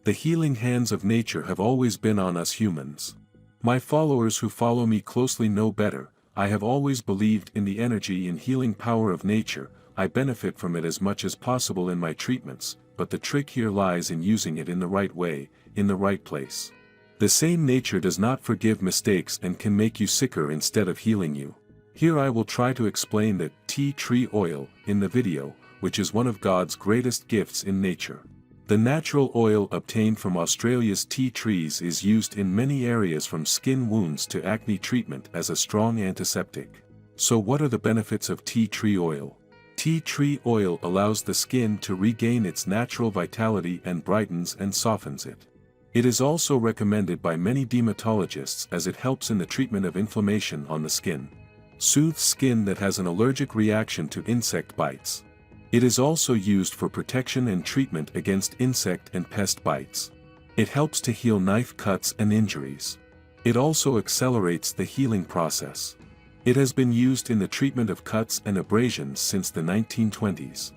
The healing hands of nature have always been on us humans. My followers who follow me closely know better. I have always believed in the energy and healing power of nature. I benefit from it as much as possible in my treatments, but the trick here lies in using it in the right way, in the right place. The same nature does not forgive mistakes and can make you sicker instead of healing you. Here I will try to explain the tea tree oil in the video, which is one of God's greatest gifts in nature. The natural oil obtained from Australia's tea trees is used in many areas from skin wounds to acne treatment as a strong antiseptic. So what are the benefits of tea tree oil? Tea tree oil allows the skin to regain its natural vitality and brightens and softens it. It is also recommended by many dermatologists as it helps in the treatment of inflammation on the skin. Soothes skin that has an allergic reaction to insect bites. It is also used for protection and treatment against insect and pest bites. It helps to heal knife cuts and injuries. It also accelerates the healing process. It has been used in the treatment of cuts and abrasions since the 1920s.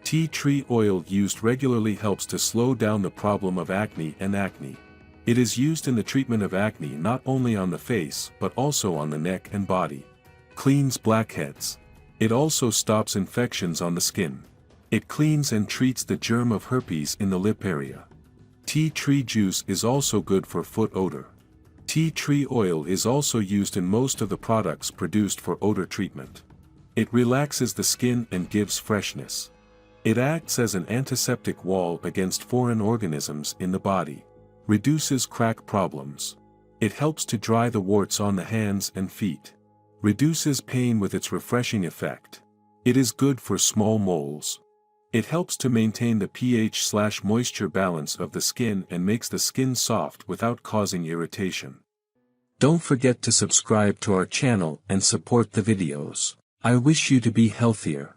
Tea tree oil used regularly helps to slow down the problem of acne and acne. It is used in the treatment of acne not only on the face but also on the neck and body. Cleans blackheads. It also stops infections on the skin. It cleans and treats the germ of herpes in the lip area. Tea tree juice is also good for foot odor. Tea tree oil is also used in most of the products produced for odor treatment. It relaxes the skin and gives freshness. It acts as an antiseptic wall against foreign organisms in the body. Reduces crack problems. It helps to dry the warts on the hands and feet. Reduces pain with its refreshing effect. It is good for small moles. It helps to maintain the pH/moisture balance of the skin and makes the skin soft without causing irritation. Don't forget to subscribe to our channel and support the videos. I wish you to be healthier.